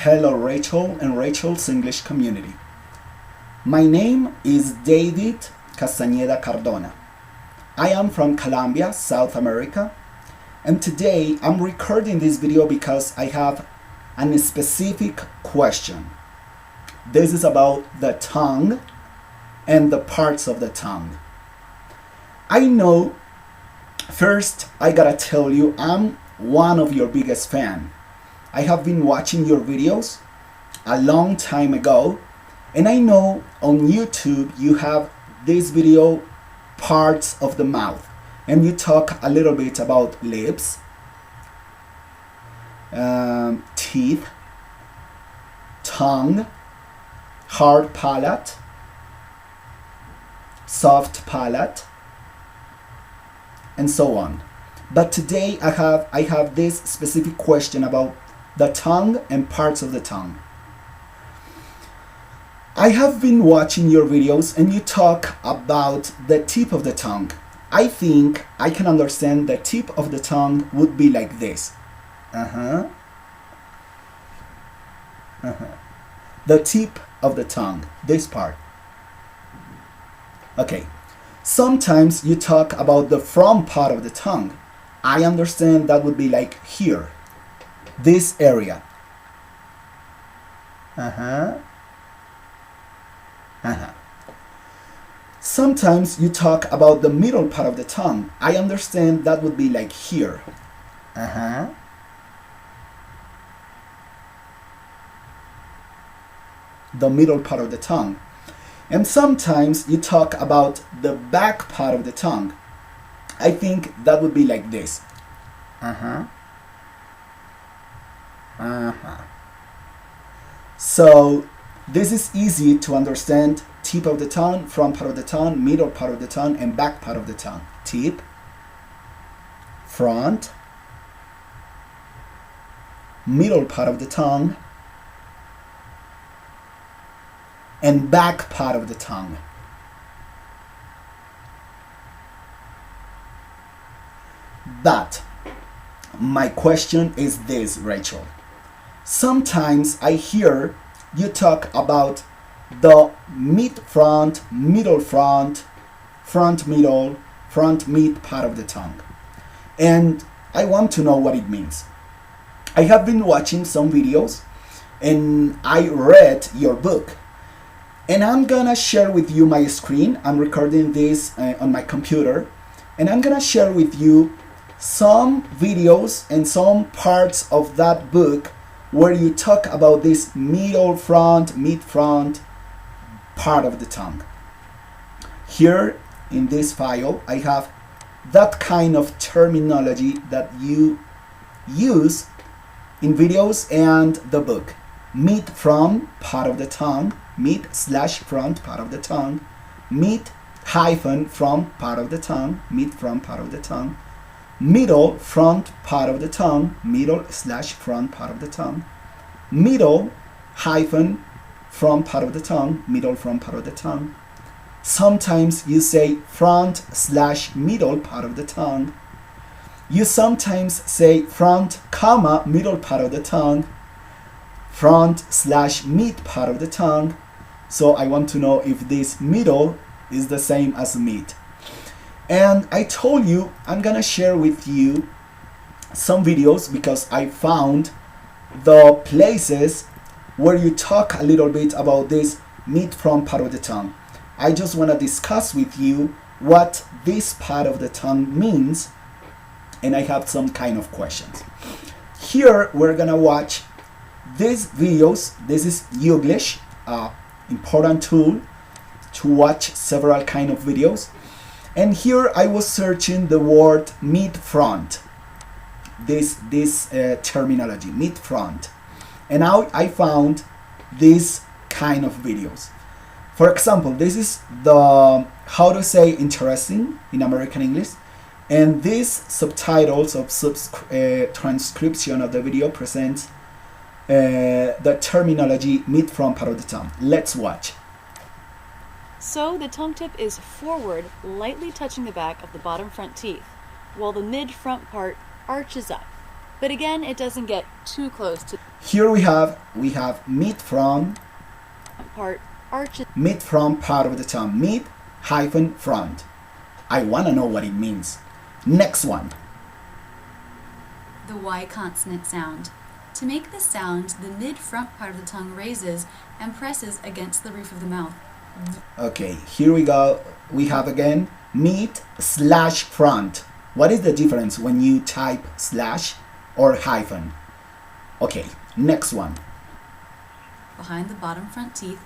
Hello Rachel and Rachel's English community. My name is David Castañeda Cardona. I am from Colombia, South America, and today I'm recording this video because I have a specific question. This is about the tongue and the parts of the tongue. I know, first I gotta tell you, I'm one of your biggest fans. I have been watching your videos a long time ago, and I know on YouTube you have this video parts of the mouth, and you talk a little bit about lips, teeth, tongue, hard palate, soft palate, and so on. But today I have this specific question about the tongue and parts of the tongue. I have been watching your videos and you talk about the tip of the tongue. I think I can understand the tip of the tongue would be like this. The tip of the tongue, this part. Okay. Sometimes you talk about the front part of the tongue. I understand that would be like here. This area. Sometimes you talk about the middle part of the tongue. I understand that would be like here. The middle part of the tongue. And sometimes you talk about the back part of the tongue. I think that would be like this. So this is easy to understand. Tip of the tongue, front part of the tongue, middle part of the tongue, and back part of the tongue. Tip, front, middle part of the tongue, and back part of the tongue. But my question is this, Rachel. Sometimes I hear you talk about the mid front, middle front, front middle, front mid part of the tongue. And I want to know what it means. I have been watching some videos and I read your book. And I'm gonna share with you my screen. I'm recording this on my computer. And I'm gonna share with you some videos and some parts of that book where you talk about this middle front, mid front part of the tongue. Here in this file, I have that kind of terminology that you use in videos and the book. Mid front part of the tongue, mid/front part of the tongue, mid-front part of the tongue, mid-front part of the tongue, middle front part of the tongue, middle/front part of the tongue, middle-front part of the tongue, middle front part of the tongue. Sometimes you say front/middle part of the tongue. You sometimes say front, middle part of the tongue, front/mid part of the tongue. So I want to know if this middle is the same as mid. And I told you I'm gonna share with you some videos because I found the places where you talk a little bit about this mid-front part of the tongue. I just want to discuss with you what this part of the tongue means, and I have some kind of questions. Here we're gonna watch these videos. This is Youglish, important tool to watch several kind of videos. And here I was searching the word mid-front, this terminology, mid-front. And now I found this kind of videos. For example, this is the how to say interesting in American English. And these subtitles of transcription of the video presents the terminology mid-front part of the tongue. Let's watch. So the tongue tip is forward, lightly touching the back of the bottom front teeth, while the mid-front part arches up. But again, it doesn't get too close to Here we have mid from part arches part of the tongue. Mid hyphen front. I want to know what it means. Next one. The Y consonant sound. To make this sound, the mid-front part of the tongue raises and presses against the roof of the mouth. Okay, here we go. We have again mid slash front. What is the difference when you type slash or hyphen? Okay, next one. Behind the bottom front teeth,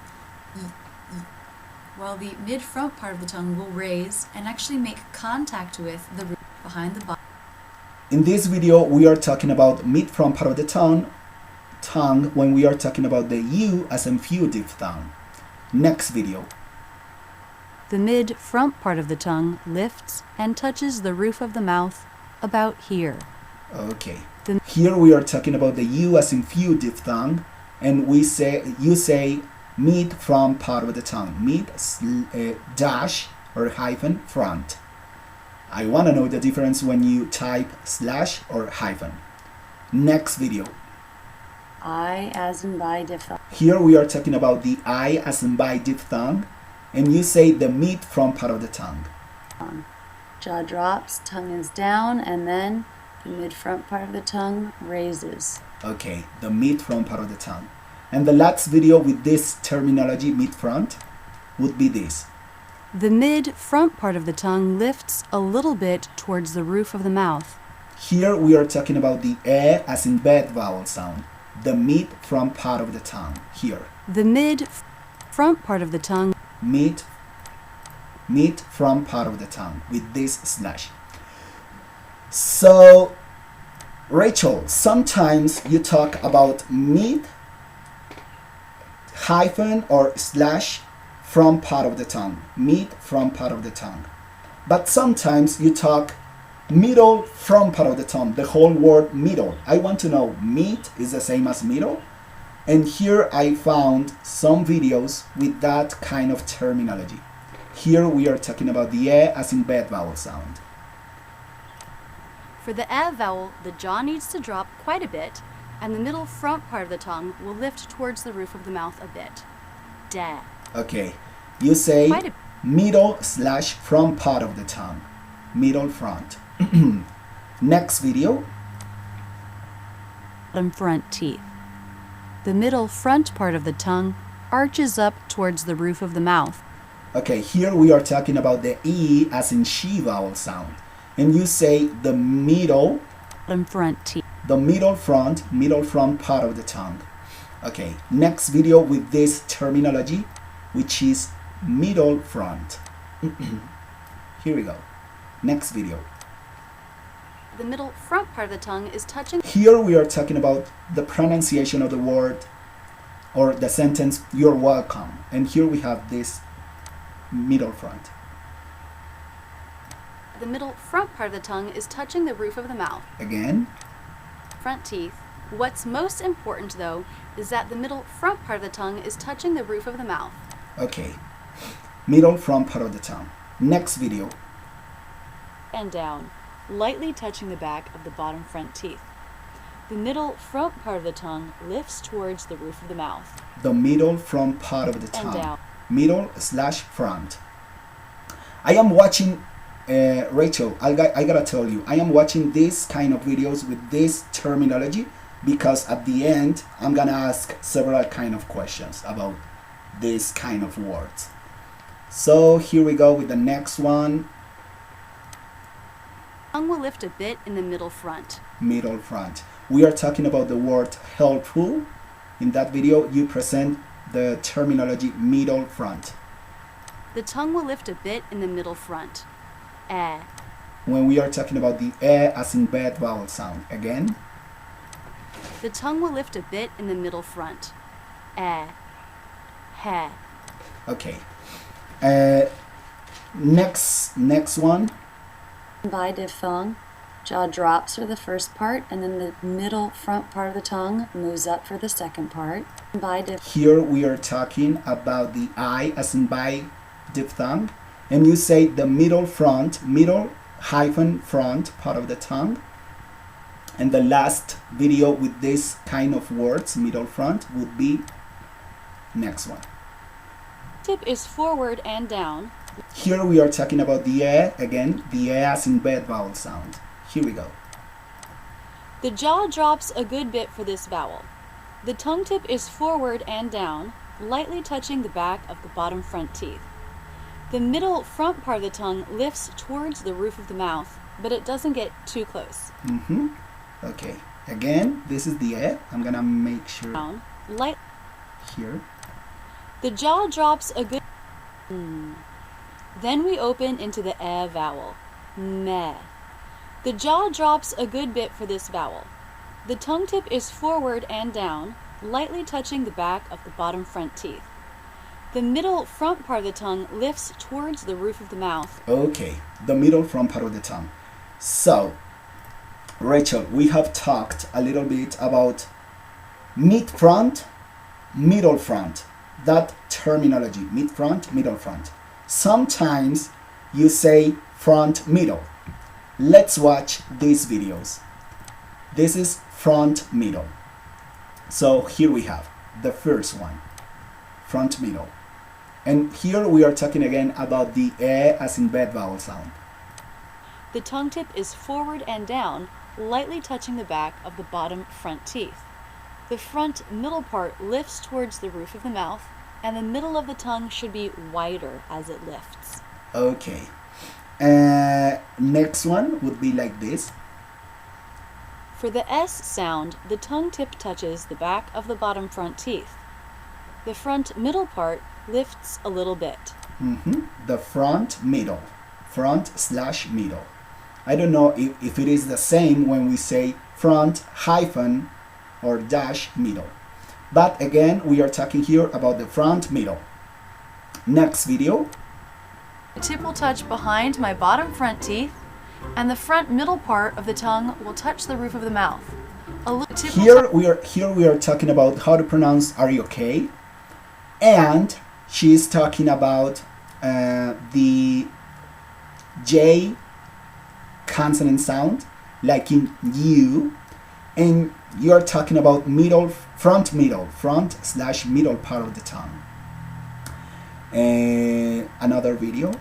while the mid-front part of the tongue will raise and actually make contact with the roof behind the bottom. In this video, we are talking about mid-front part of the tongue when we are talking about the U as infused diphthong. Next video. The mid-front part of the tongue lifts and touches the roof of the mouth about here. Okay. Here we are talking about the U as infused diphthong, and you say mid-front part of the tongue. Mid dash or hyphen front. I want to know the difference when you type slash or hyphen. Next video. I as in by diphthong. Here we are talking about the I as in by diphthong, and you say the mid-front part of the tongue. Jaw drops, tongue is down, and then the mid-front part of the tongue raises. Okay, the mid-front part of the tongue. And the last video with this terminology, mid-front, would be this. The mid-front part of the tongue lifts a little bit towards the roof of the mouth. Here we are talking about the E as in bed vowel sound. The mid-front part of the tongue. Here. The mid-front part of the tongue. Mid-front part of the tongue with this slash. So, Rachel, sometimes you talk about mid hyphen or slash front part of the tongue. Mid front part of the tongue. But sometimes you talk middle front part of the tongue. The whole word middle. I want to know mid is the same as middle. And here I found some videos with that kind of terminology. Here we are talking about the E as in bed vowel sound. For the E vowel, the jaw needs to drop quite a bit, and the middle front part of the tongue will lift towards the roof of the mouth a bit. Da. Okay, you say middle slash front part of the tongue. Middle front. Next video. Bottom front teeth. The middle front part of the tongue arches up towards the roof of the mouth. Okay, here we are talking about the E as in she vowel sound. And you say the middle front teeth. The middle front part of the tongue. Okay, next video with this terminology, which is middle front. Here we go. Next video. The middle front part of the tongue is touching. Here we are talking about the pronunciation of the word or the sentence, you're welcome. And here we have this middle front. The middle front part of the tongue is touching the roof of the mouth. Again. Front teeth. What's most important, though, is that the middle front part of the tongue is touching the roof of the mouth. Okay. Middle front part of the tongue. Next video. and down, lightly touching the back of the bottom front teeth. The middle front part of the tongue lifts towards the roof of the mouth. The middle front part of the And tongue. down. Middle slash front. I am watching, Rachel, I gotta tell you, I am watching this kind of videos with this terminology because at the end, I'm gonna ask several kind of questions about this kind of words. So here we go with the next one. Tongue will lift a bit in the middle front. Middle front. We are talking about the word helpful. In that video, you present the terminology middle front. The tongue will lift a bit in the middle front. Eh. When we are talking about the e as in bed vowel sound, again. The tongue will lift a bit in the middle front. Eh. He. Okay. Next one. By diphthong, jaw drops for the first part, and then the middle front part of the tongue moves up for the second part. By Here we are talking about the I as in by diphthong, and you say the middle hyphen front part of the tongue And the last video with this kind of words, middle front, would be next one. Tip is forward and down. Here we are talking about the E again, the E as in bed vowel sound. Here we go. The jaw drops a good bit for this vowel. The tongue tip is forward and down, lightly touching the back of the bottom front teeth. The middle front part of the tongue lifts towards the roof of the mouth, but it doesn't get too close. Okay, again, this is the E. I'm gonna make sure Down, light. here. The jaw drops a good. Then we open into the E vowel. Meh. The jaw drops a good bit for this vowel. The tongue tip is forward and down, lightly touching the back of the bottom front teeth. The middle front part of the tongue lifts towards the roof of the mouth. Okay, the middle front part of the tongue. So, Rachel, we have talked a little bit about mid front, middle front. That terminology, mid front, middle front. Sometimes you say front, middle. Let's watch these videos. This is front, middle. So here we have the first one, front, middle. And here we are talking again about the E as in bed vowel sound. The tongue tip is forward and down, lightly touching the back of the bottom front teeth. The front middle part lifts towards the roof of the mouth, and the middle of the tongue should be wider as it lifts. Okay. Next one would be like this. For the S sound, the tongue tip touches the back of the bottom front teeth. The front middle part lifts a little bit. The front middle. Front/middle. I don't know if it is the same when we say front hyphen or dash middle. But again, we are talking here about the front middle. Next video. The tip will touch behind my bottom front teeth, and the front middle part of the tongue will touch the roof of the mouth. Here we are talking about how to pronounce "are you okay?" and she is talking about the J consonant sound, like in you, and you are talking about front/middle part of the tongue. Another video.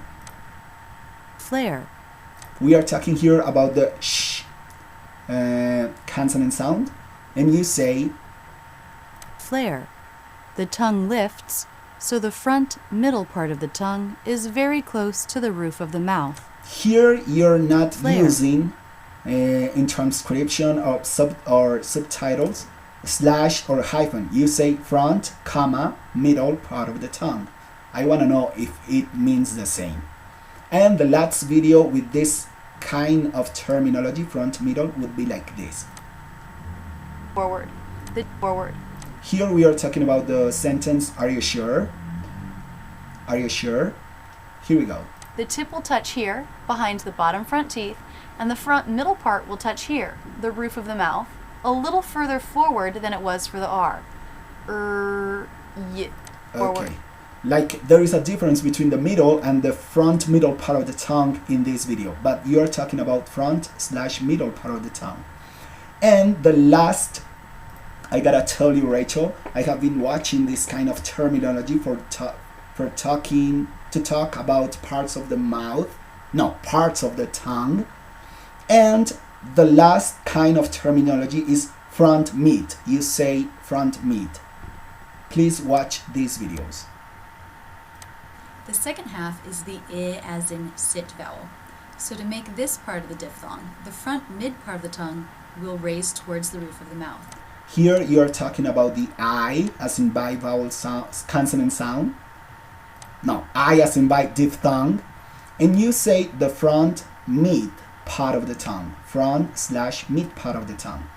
Flare. We are talking here about the sh consonant sound, and you say Flare. The tongue lifts, so the front middle part of the tongue is very close to the roof of the mouth. here you're not Flare. using in transcription or subtitles slash or hyphen. You say front, comma, middle part of the tongue. I want to know if it means the same. And the last video with this kind of terminology, front, middle, would be like this. Forward. The forward. Here we are talking about the sentence, are you sure? Are you sure? Here we go. The tip will touch here, behind the bottom front teeth, and the front middle part will touch here, the roof of the mouth, a little further forward than it was for the R. Y. Forward. Okay. Like there is a difference between the middle and the front middle part of the tongue in this video, but you're talking about front/middle part of the tongue. And the last, I gotta tell you, Rachel, I have been watching this kind of terminology to talk about parts of the mouth, no, parts of the tongue. And the last kind of terminology is front mid. You say front mid. Please watch these videos. The second half is the I as in sit vowel. So to make this part of the diphthong, the front mid part of the tongue will raise towards the roof of the mouth. Here you are talking about the I as in bivowel sound, consonant sound. No, I as in bi diphthong. And you say the front mid part of the tongue. Front/mid part of the tongue.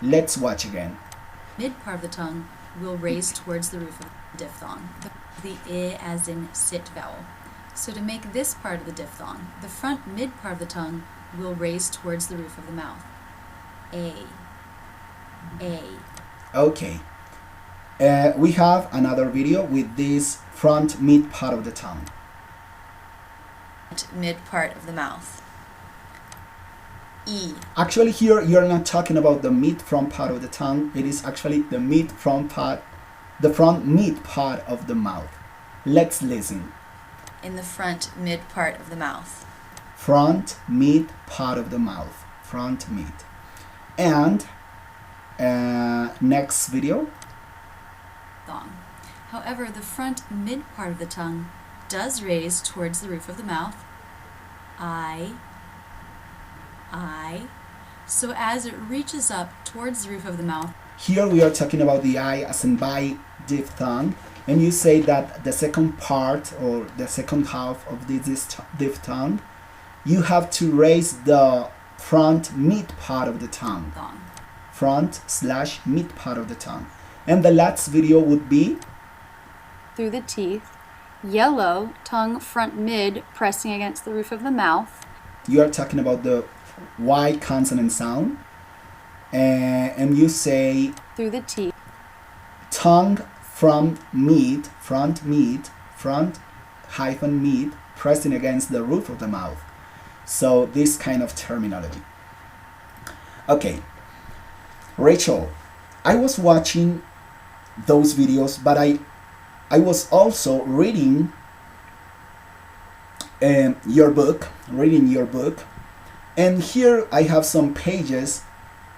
Let's watch again. Mid part of the tongue will raise towards the roof of the diphthong. The I as in sit vowel. So to make this part of the diphthong, the front mid part of the tongue will raise towards the roof of the mouth. A. Okay. We have another video with this front mid part of the tongue. Mid part of the mouth. E. Actually, here you're not talking about the mid front part of the tongue. It is actually the mid front part, the front mid part of the mouth. Let's listen. In the front mid part of the mouth. Front mid part of the mouth. Front mid. And next video. Thong. However, the front mid part of the tongue does raise towards the roof of the mouth. I. So as it reaches up towards the roof of the mouth. Here we are talking about the I as in by diphthong, and you say that the second part or the second half of this diphthong, you have to raise the front mid part of the tongue. Thong. Front / mid part of the tongue. And the last video would be Through the teeth. Yellow, tongue front mid pressing against the roof of the mouth. you are talking about the Y consonant sound, and you say Through the teeth. tongue from mid, front hyphen mid, pressing against the roof of the mouth. So this kind of terminology. Okay, Rachel, I was watching those videos, but I was also reading your book, and here I have some pages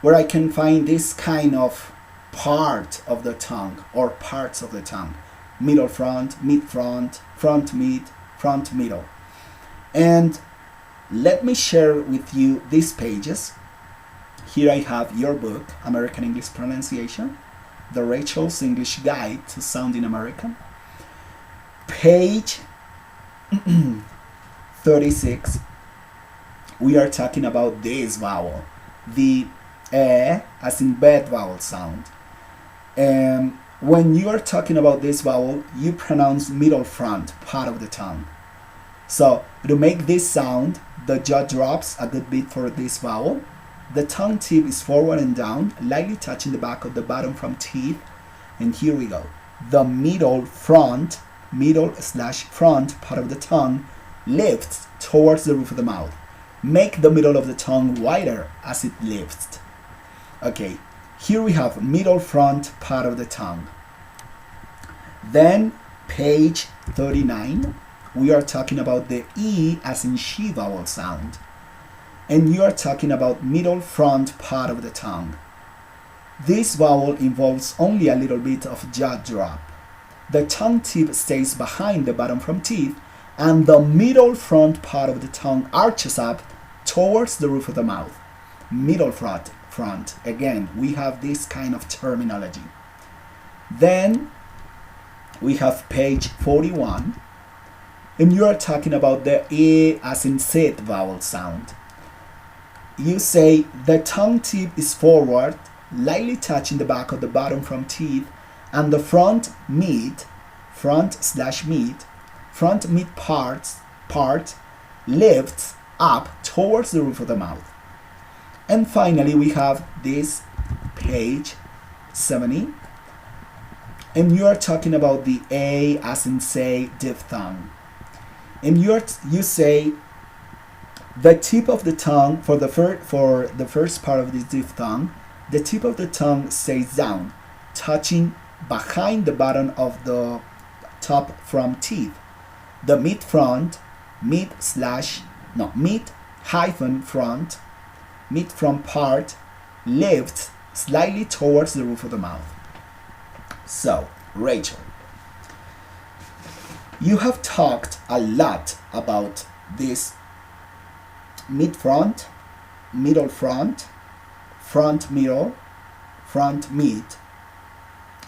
where I can find this kind of part of the tongue or parts of the tongue: middle front, mid front, front mid, front middle. And let me share with you these pages. Here I have your book, American English Pronunciation, the Rachel's English Guide to Sounding American. Page 36, we are talking about this vowel, the as in bed vowel sound. When you are talking about this vowel, you pronounce middle front part of the tongue. So to make this sound, the jaw drops a good bit for this vowel. The tongue tip is forward and down, lightly touching the back of the bottom front teeth. And here we go. The middle /front part of the tongue lifts towards the roof of the mouth. Make the middle of the tongue wider as it lifts. Okay, here we have middle front part of the tongue. Then page 39, we are talking about the E as in she vowel sound. And you are talking about middle front part of the tongue. This vowel involves only a little bit of jaw drop. The tongue tip stays behind the bottom front teeth, and the middle front part of the tongue arches up towards the roof of the mouth. Middle front. Again, we have this kind of terminology. Then we have page 41, and you are talking about the E as in sit vowel sound. You say the tongue tip is forward, lightly touching the back of the bottom front teeth, and the front mid part lifts up towards the roof of the mouth. And finally, we have this page 70, and you are talking about the A as in say diphthong. And you say the tip of the tongue for the first part of this diphthong, the tip of the tongue stays down, touching behind the bottom of the top front teeth. The mid front part lifts slightly towards the roof of the mouth. So, Rachel, you have talked a lot about this mid front, middle front, front middle, front mid.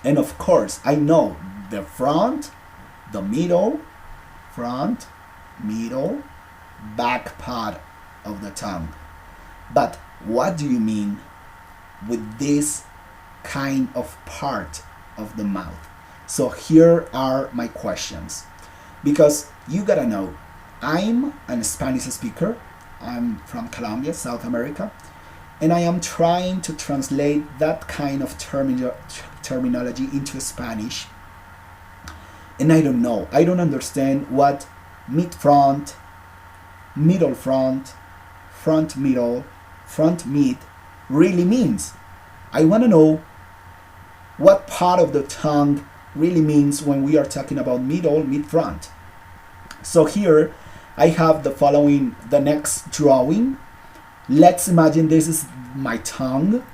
And of course, I know the front, the middle, front, middle, back part of the tongue. But what do you mean with this kind of part of the mouth? So here are my questions. Because you gotta know, I'm a Spanish speaker. I'm from Colombia, South America. And I am trying to translate that kind of terminology into Spanish. And I don't know. I don't understand what mid front, middle front, front middle, front mid really means. I want to know what part of the tongue really means when we are talking about middle, mid, front. So here I have the next drawing. Let's imagine this is my tongue.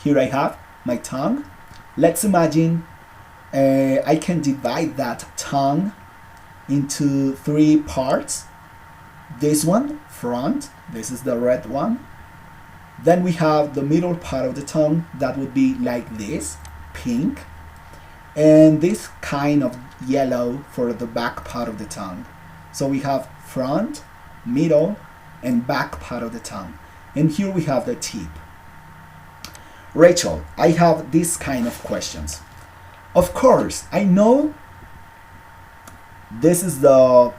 Here I have my tongue. Let's imagine I can divide that tongue into 3 parts. This one, front, this is the red one. Then we have the middle part of the tongue, that would be like this, pink. And this kind of yellow for the back part of the tongue. So we have front, middle, and back part of the tongue. And here we have the tip. Rachel, I have this kind of questions. Of course, I know this is the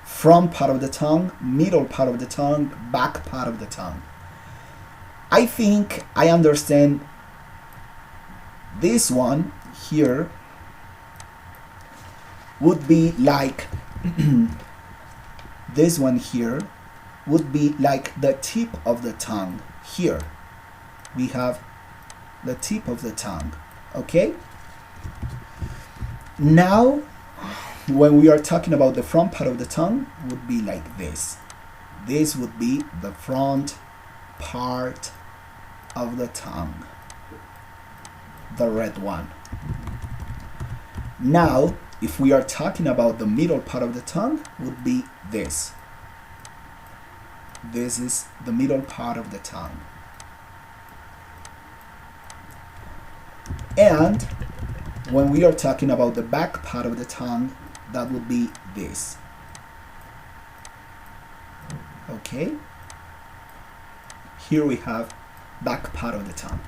front part of the tongue, middle part of the tongue, back part of the tongue. I think I understand this one here would be like this one here would be like the tip of the tongue. Here we have the tip of the tongue. Okay, now when we are talking about the front part of the tongue, would be like this. This would be the front part of the tongue, the red one. Now if we are talking about the middle part of the tongue, would be this. This is the middle part of the tongue. And when we are talking about the back part of the tongue, that would be this. Okay, here we have back part of the tongue.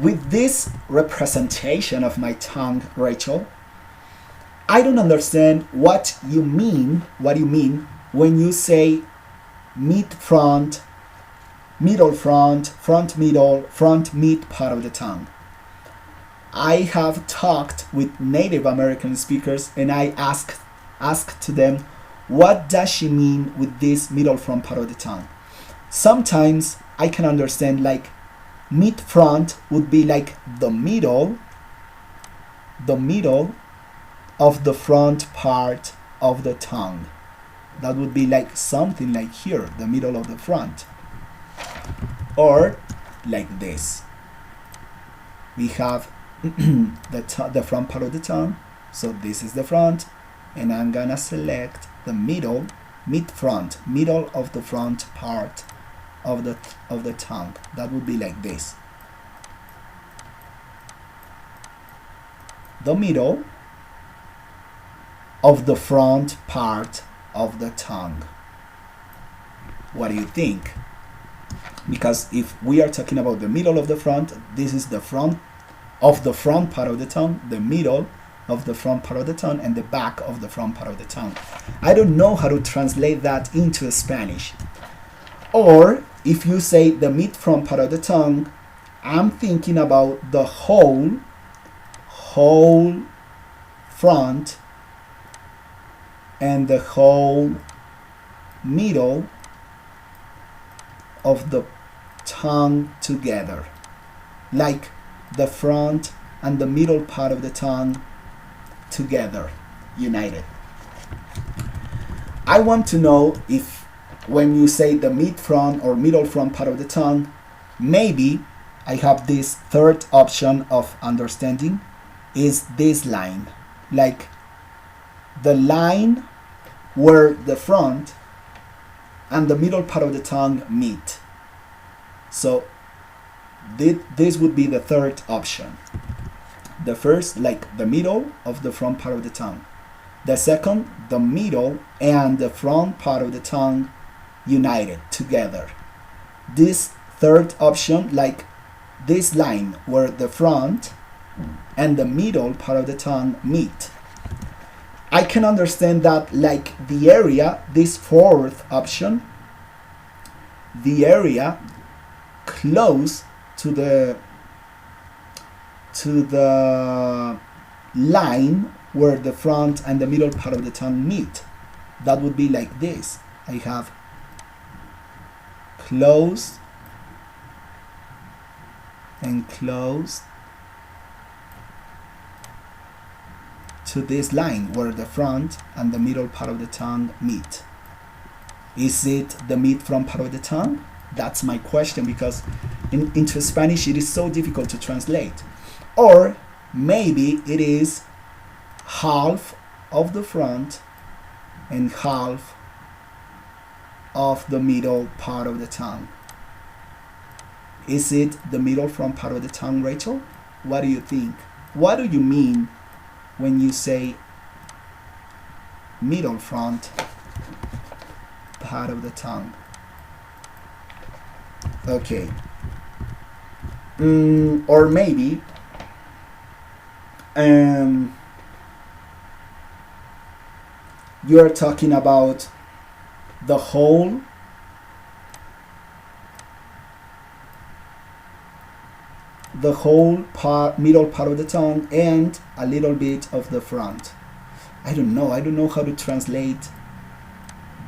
With this representation of my tongue, Rachel, I don't understand what you mean when you say mid front, middle front, front middle, front mid part of the tongue. I have talked with Native American speakers and I asked to them, what does she mean with this middle front part of the tongue? Sometimes I can understand like mid front would be like the middle of the front part of the tongue. That would be like something like here, the middle of the front. Or like this. We have the front part of the tongue. So this is the front, and I'm gonna select the middle, mid-front, middle of the front part of the tongue. That would be like this. The middle of the front part of the tongue. What do you think? Because if we are talking about the middle of the front, this is the front of the front part of the tongue, the middle of the front part of the tongue, and the back of the front part of the tongue. I don't know how to translate that into Spanish. Or if you say the mid front part of the tongue, I'm thinking about the whole front and the whole middle of the tongue together, like the front and the middle part of the tongue together, united. I want to know if when you say the mid front or middle front part of the tongue, maybe I have this third option of understanding is this line, like the line where the front and the middle part of the tongue meet. So this would be the third option. The first, like the middle of the front part of the tongue. The second, the middle and the front part of the tongue united together. This third option, like this line where the front and the middle part of the tongue meet. I can understand that like the area, this fourth option, the area close to the line where the front and the middle part of the tongue meet. That would be like this. I have close and close to this line where the front and the middle part of the tongue meet. Is it the mid-front part of the tongue? That's my question, because into Spanish it is so difficult to translate. Or maybe it is half of the front and half of the middle part of the tongue. Is it the middle front part of the tongue, Rachel? What do you think? What do you mean when you say middle front part of the tongue? Okay. Or maybe you're talking about the whole part, middle part of the tongue and a little bit of the front. I don't know how to translate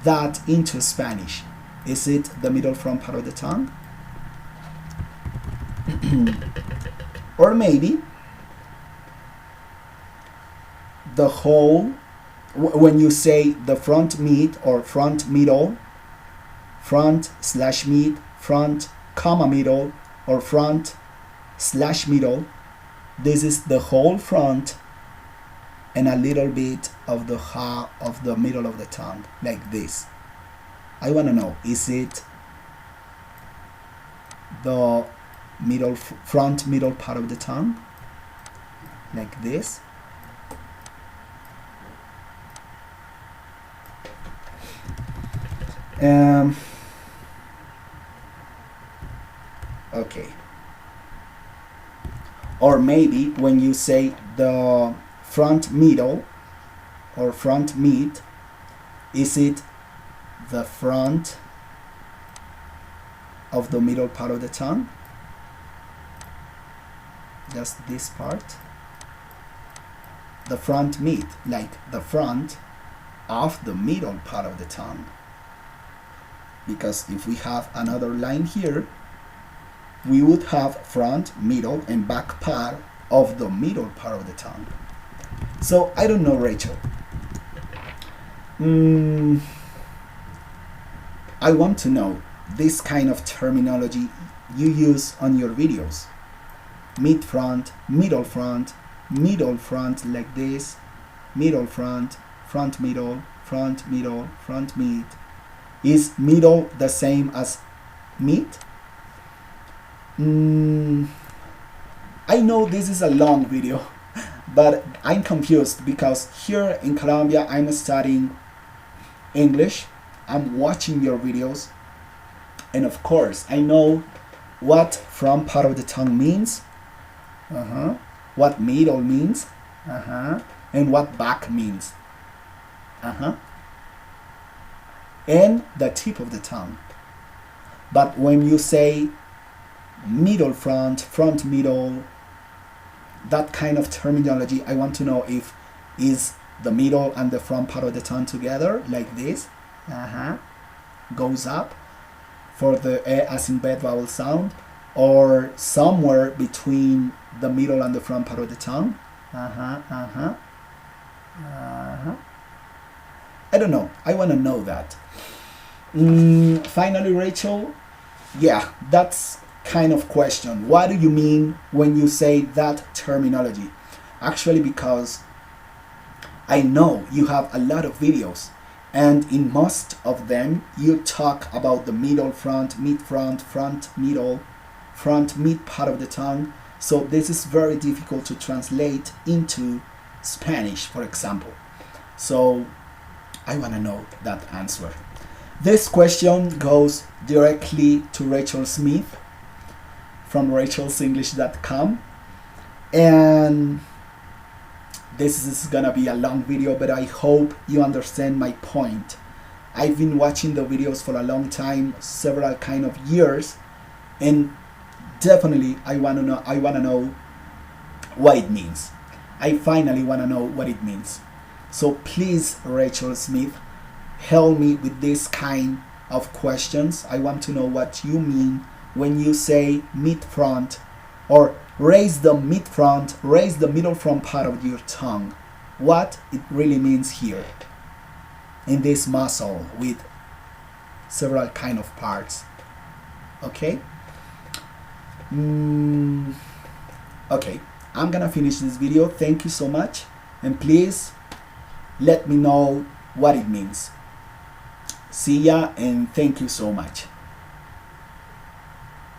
that into Spanish. Is it the middle front part of the tongue? Or maybe the whole, when you say the front mid or front middle, front slash mid, front comma middle, or front slash middle, this is the whole front and a little bit of the middle of the tongue, like this. I want to know, is it the front middle part of the tongue, like this? Okay. Or maybe when you say the front middle or front mid, is it the front of the middle part of the tongue? Just this part. The front mid, like the front of the middle part of the tongue. Because if we have another line here, we would have front, middle, and back part of the middle part of the tongue. So I don't know, Rachel. I want to know this kind of terminology you use on your videos. Mid front, middle front like this, middle front, front middle, front middle, front mid. Is middle the same as mid? I know this is a long video, but I'm confused because here in Colombia I'm studying English, I'm watching your videos, and of course I know what front part of the tongue means, what middle means, and what back means, and the tip of the tongue. But when you say middle front, front middle, that kind of terminology, I want to know if is the middle and the front part of the tongue together like this, goes up for the e as in bed vowel sound, or somewhere between the middle and the front part of the tongue. I don't know. I want to know that. Finally, Rachel, yeah, that's kind of question. What do you mean when you say that terminology? Actually, because I know you have a lot of videos, and in most of them you talk about the middle front, mid front, front middle, front mid part of the tongue. So this is very difficult to translate into Spanish, for example. So I want to know that answer. This question goes directly to Rachel Smith from rachelsenglish.com, and this is gonna be a long video, but I hope you understand my point. I've been watching the videos for a long time, several kind of years, and definitely I wanna know what it means. I finally wanna know what it means. So please, Rachel Smith, help me with this kind of questions. I want to know what you mean when you say mid front, or raise the mid front, raise the middle front part of your tongue. What it really means here in this muscle with several kind of parts. Okay? Okay, I'm gonna finish this video. Thank you so much, and please let me know what it means. See ya, and thank you so much.